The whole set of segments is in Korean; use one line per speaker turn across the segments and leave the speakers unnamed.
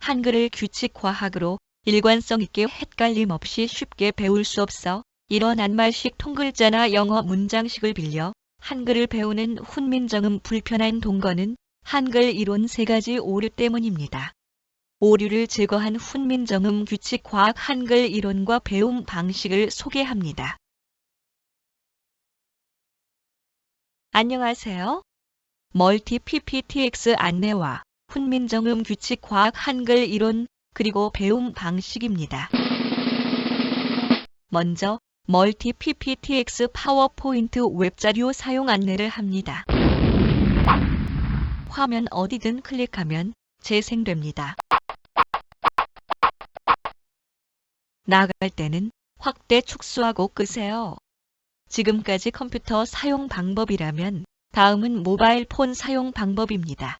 한글을 규칙과학으로 일관성 있게 헷갈림 없이 쉽게 배울 수 없어 이런 낱말식 통글자나 영어 문장식을 빌려 한글을 배우는 훈민정음 불편한 동거는 한글 이론 3가지 오류 때문입니다. 오류를 제거한 훈민정음 규칙과학 한글 이론과 배움 방식을 소개합니다. 안녕하세요. 멀티 PPTX 안내와 훈민정음 규칙과학 한글 이론 그리고 배움 방식입니다. 먼저 멀티 PPTX 파워포인트 웹자료 사용 안내를 합니다. 화면 어디든 클릭하면 재생됩니다. 나갈 때는 확대 축소하고 끄세요. 지금까지 컴퓨터 사용 방법이라면 다음은 모바일 폰 사용 방법입니다.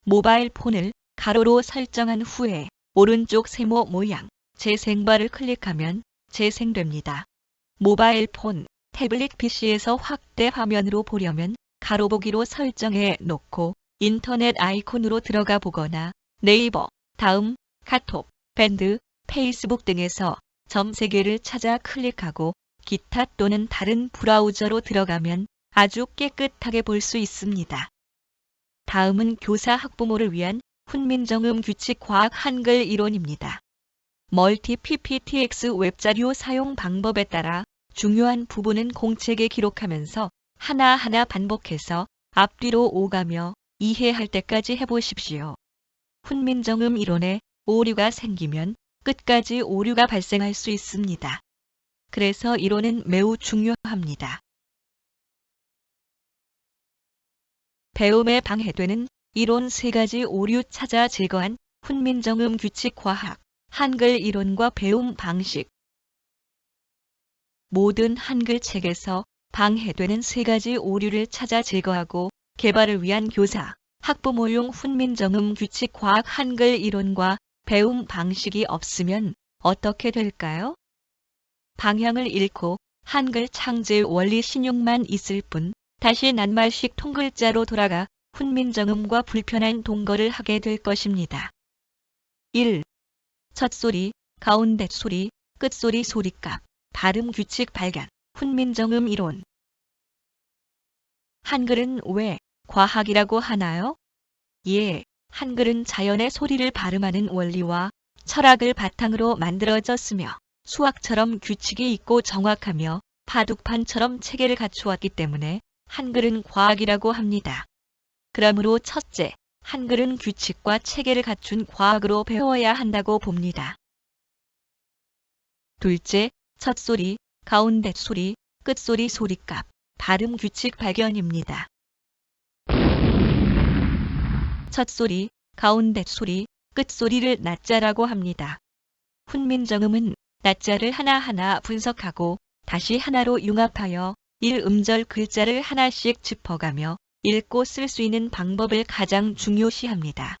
모바일 폰을 가로로 설정한 후에 오른쪽 세모 모양 재생바를 클릭하면 재생됩니다. 모바일 폰, 태블릿 PC에서 확대 화면으로 보려면 가로 보기로 설정해 놓고 인터넷 아이콘으로 들어가 보거나 네이버, 다음, 카톡, 밴드, 페이스북 등에서 점 3개를 찾아 클릭하고 기타 또는 다른 브라우저로 들어가면 아주 깨끗하게 볼 수 있습니다. 다음은 교사 학부모를 위한 훈민정음 규칙과학 한글 이론입니다. 멀티 PPTX 웹자료 사용 방법에 따라 중요한 부분은 공책에 기록하면서 하나하나 반복해서 앞뒤로 오가며 이해할 때까지 해보십시오. 훈민정음 이론에 오류가 생기면 끝까지 오류가 발생할 수 있습니다. 그래서 이론은 매우 중요합니다. 배움에 방해되는 이론 3가지 오류 찾아 제거한 훈민정음 규칙과학 한글 이론과 배움 방식. 모든 한글 책에서 방해되는 3가지 오류를 찾아 제거하고 개발을 위한 교사, 학부모용 훈민정음 규칙과학 한글 이론과 배움 방식이 없으면 어떻게 될까요? 방향을 잃고 한글 창제 원리 신용만 있을 뿐 다시 낱말식 통글자로 돌아가 훈민정음과 불편한 동거를 하게 될 것입니다. 1. 첫소리, 가운데 소리, 끝소리 소리값, 발음 규칙 발견, 훈민정음 이론. 한글은 왜 과학이라고 하나요? 예, 한글은 자연의 소리를 발음하는 원리와 철학을 바탕으로 만들어졌으며 수학처럼 규칙이 있고 정확하며 바둑판처럼 체계를 갖추었기 때문에 한글은 과학이라고 합니다. 그러므로 첫째, 한글은 규칙과 체계를 갖춘 과학으로 배워야 한다고 봅니다. 둘째, 첫소리, 가운데 소리, 끝소리 소리값, 발음 규칙 발견입니다. 첫소리, 가운데 소리, 끝소리를 낮자라고 합니다. 훈민정음은 낮자를 하나하나 분석하고 다시 하나로 융합하여 1음절 글자를 하나씩 짚어가며 읽고 쓸 수 있는 방법을 가장 중요시합니다.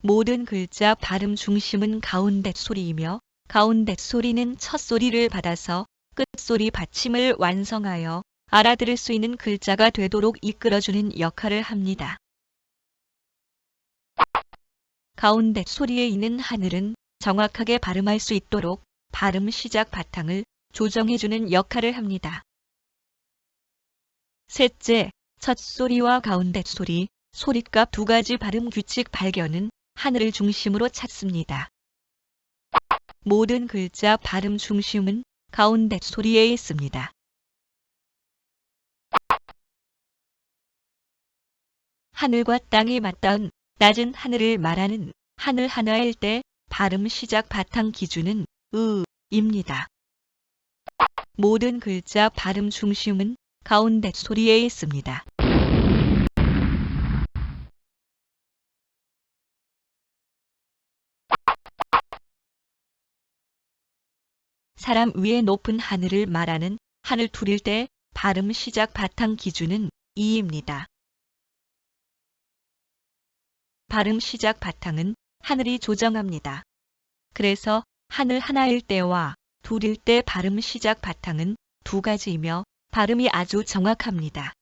모든 글자 발음 중심은 가운데 소리이며 가운데 소리는 첫 소리를 받아서 끝소리 받침을 완성하여 알아들을 수 있는 글자가 되도록 이끌어주는 역할을 합니다. 가운데 소리에 있는 하늘은 정확하게 발음할 수 있도록 발음 시작 바탕을 조정해주는 역할을 합니다. 셋째, 첫 소리와 가운데 소리, 소리값 2가지 발음 규칙 발견은 하늘을 중심으로 찾습니다. 모든 글자 발음 중심은 가운데 소리에 있습니다. 하늘과 땅이 맞닿은 낮은 하늘을 말하는 하늘 하나일 때 발음 시작 바탕 기준은 입니다. 모든 글자 발음 중심은 가운데 소리에 있습니다. 사람 위에 높은 하늘을 말하는 하늘 둘일 때 발음 시작 바탕 기준은 이입니다. 발음 시작 바탕은 하늘이 조정합니다. 그래서 하늘 하나일 때와 둘일 때 발음 시작 바탕은 2가지이며 발음이 아주 정확합니다.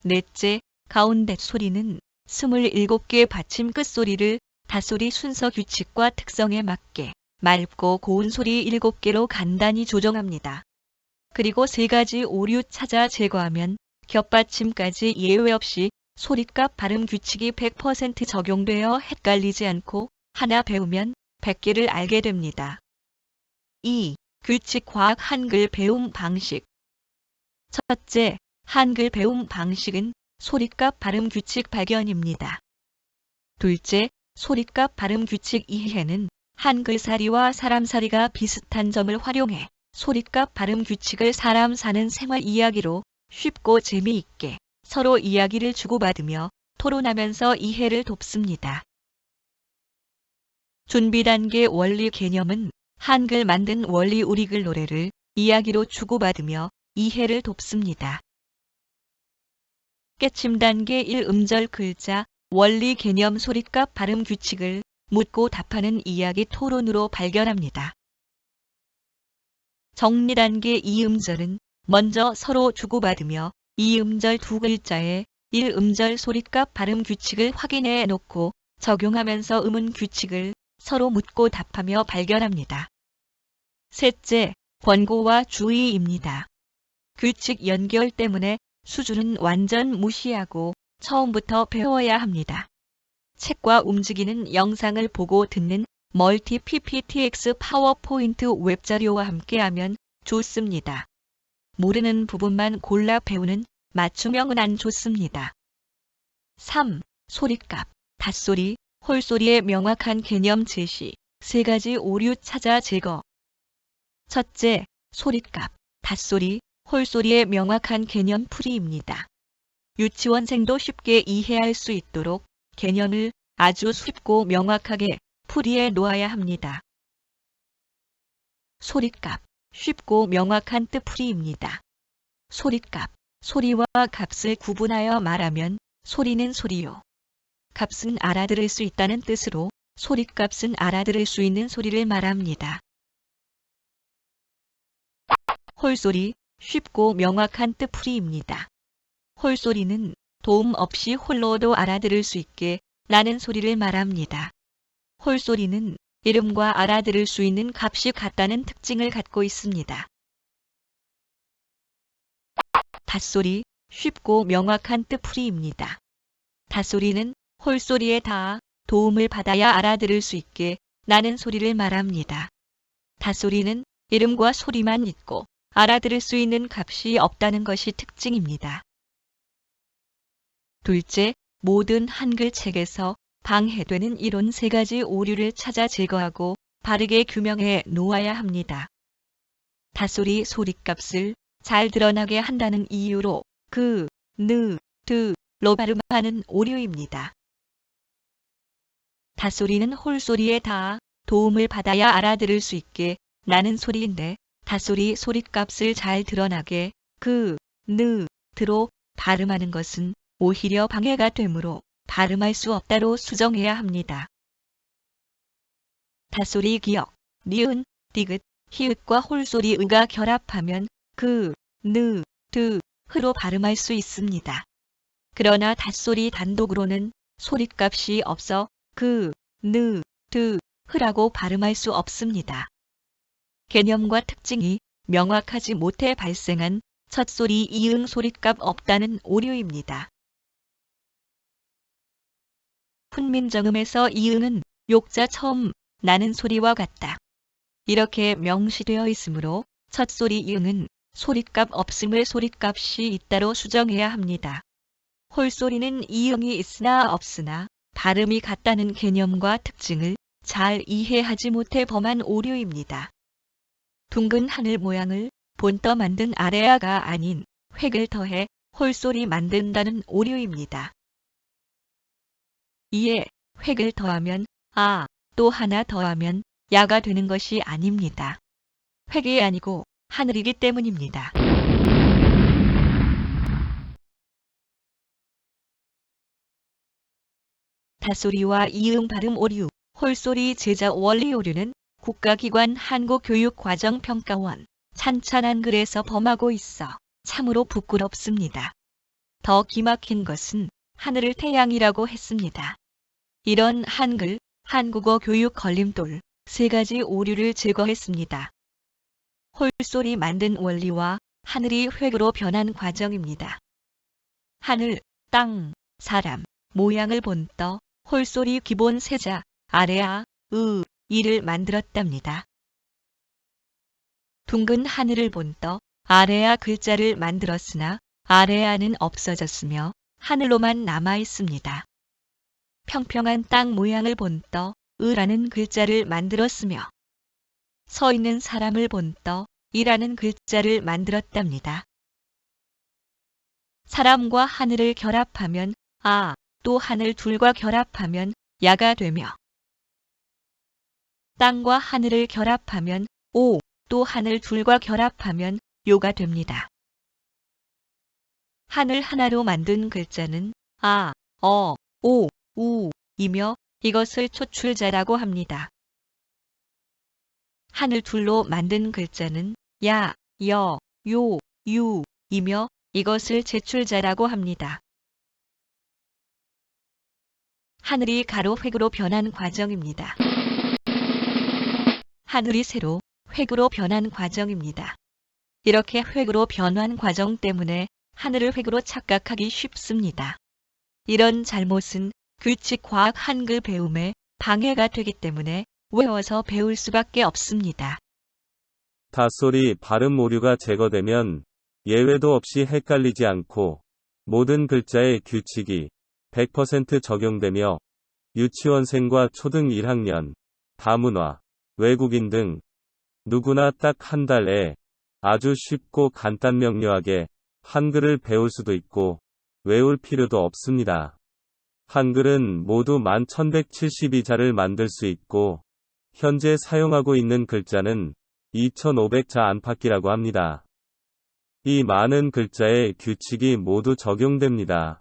넷째, 가운데 소리는 27개 받침 끝소리를 닷소리 순서 규칙과 특성에 맞게 맑고 고운 소리 7개로 간단히 조정합니다. 그리고 3가지 오류 찾아 제거하면 겹받침까지 예외 없이 소리값 발음 규칙이 100% 적용되어 헷갈리지 않고 하나 배우면 100개를 알게 됩니다. 2. 규칙 과학 한글 배움 방식. 첫째, 한글 배움 방식은 소리값 발음 규칙 발견입니다. 둘째, 소리값 발음 규칙 이해는 한글사리와 사람사리가 비슷한 점을 활용해 소리값 발음 규칙을 사람 사는 생활 이야기로 쉽고 재미있게 서로 이야기를 주고받으며 토론하면서 이해를 돕습니다. 준비 단계 원리 개념은 한글 만든 원리 우리글 노래를 이야기로 주고받으며 이해를 돕습니다. 깨침 단계 1음절 글자 원리 개념 소리값 발음 규칙을 묻고 답하는 이야기 토론으로 발견합니다. 정리 단계 2음절은 먼저 서로 주고받으며 2음절 2글자에 1음절 소리값 발음 규칙을 확인해 놓고 적용하면서 음운 규칙을 서로 묻고 답하며 발견합니다. 셋째, 권고와 주의입니다. 규칙 연결 때문에 수준은 완전 무시하고 처음부터 배워야 합니다. 책과 움직이는 영상을 보고 듣는 멀티 PPTX 파워포인트 웹자료와 함께하면 좋습니다. 모르는 부분만 골라 배우는 맞춤형은 안 좋습니다. 3. 소리값, 닷소리, 홀소리의 명확한 개념 제시, 3가지 오류 찾아 제거. 첫째, 소리값, 닷소리, 홀소리의 명확한 개념 풀이입니다. 유치원생도 쉽게 이해할 수 있도록 개념을 아주 쉽고 명확하게 풀이해 놓아야 합니다. 소리값, 쉽고 명확한 뜻 풀이입니다. 소리값, 소리와 값을 구분하여 말하면 소리는 소리요. 값은 알아들을 수 있다는 뜻으로 소리값은 알아들을 수 있는 소리를 말합니다. 홀소리, 쉽고 명확한 뜻 풀이입니다. 홀소리는 도움 없이 홀로도 알아들을 수 있게 나는 소리를 말합니다. 홀소리는 이름과 알아들을 수 있는 값이 같다는 특징을 갖고 있습니다. 닷소리, 쉽고 명확한 뜻 풀이입니다. 닷소리는 홀소리에 닿아 도움을 받아야 알아들을 수 있게 나는 소리를 말합니다. 닷소리는 이름과 소리만 있고 알아들을 수 있는 값이 없다는 것이 특징입니다. 둘째, 모든 한글 책에서 방해되는 이론 3가지 오류를 찾아 제거하고 바르게 규명해 놓아야 합니다. 닷소리 소리값을 잘 드러나게 한다는 이유로 그, 느, 드,로 발음하는 오류입니다. 닷소리는 홀소리에 닿아 도움을 받아야 알아들을 수 있게 나는 소리인데 닷소리 소리값을 잘 드러나게 그, 느, 드로 발음하는 것은 오히려 방해가 되므로 발음할 수 없다로 수정해야 합니다. 닷소리 기역, 니은, 디귿, 히읗과 홀소리 의가 결합하면 그, 느, 드, 흐로 발음할 수 있습니다. 그러나 닷소리 단독으로는 소리값이 없어 그, 느, 드, 흐라고 발음할 수 없습니다. 개념과 특징이 명확하지 못해 발생한 첫소리 이응 소리값 없다는 오류입니다. 훈민정음에서 이응은 욕자 처음 나는 소리와 같다. 이렇게 명시되어 있으므로 첫소리 이응은 소리값 없음을 소리값이 있다로 수정해야 합니다. 홀소리는 이응이 있으나 없으나 발음이 같다는 개념과 특징을 잘 이해하지 못해 범한 오류입니다. 둥근 하늘 모양을 본떠 만든 아래아가 아닌 획을 더해 홀소리 만든다는 오류입니다. 이에 획을 더하면 아, 또 하나 더하면 야가 되는 것이 아닙니다. 획이 아니고 하늘이기 때문입니다. 닷소리와 이응 발음 오류, 홀소리 제자 원리 오류는 국가기관 한국교육과정평가원 찬찬한글에서 범하고 있어 참으로 부끄럽습니다. 더 기막힌 것은 하늘을 태양이라고 했습니다. 이런 한글, 한국어 교육 걸림돌 3가지 오류를 제거했습니다. 홀소리 만든 원리와 하늘이 획으로 변한 과정입니다. 하늘, 땅, 사람, 모양을 본떠, 홀소리 기본 세자, 아래아, 이를 만들었답니다. 둥근 하늘을 본떠, 아래아 글자를 만들었으나 아래아는 없어졌으며 하늘로만 남아 있습니다. 평평한 땅 모양을 본떠, 라는 글자를 만들었으며 서 있는 사람을 본떠, 이라는 글자를 만들었답니다. 사람과 하늘을 결합하면 또 하늘 둘과 결합하면 야가 되며 땅과 하늘을 결합하면 또 하늘 둘과 결합하면 요가 됩니다. 하늘 하나로 만든 글자는 이며 이것을 초출자라고 합니다. 하늘 둘로 만든 글자는 야, 여, 요, 유이며 이것을 제출자라고 합니다. 하늘이 가로 획으로 변한 과정입니다. 하늘이 세로 획으로 변한 과정입니다. 이렇게 획으로 변환 과정 때문에 하늘을 획으로 착각하기 쉽습니다. 이런 잘못은 규칙 과학 한글 배움에 방해가 되기 때문에 외워서 배울 수밖에 없습니다.
닷소리 발음 오류가 제거되면 예외도 없이 헷갈리지 않고 모든 글자의 규칙이 100% 적용되며 유치원생과 초등 1학년, 다문화, 외국인 등 누구나 딱 한 달에 아주 쉽고 간단 명료하게 한글을 배울 수도 있고 외울 필요도 없습니다. 한글은 모두 1172자를 만들 수 있고 현재 사용하고 있는 글자는 2500자 안팎이라고 합니다. 이 많은 글자의 규칙이 모두 적용됩니다.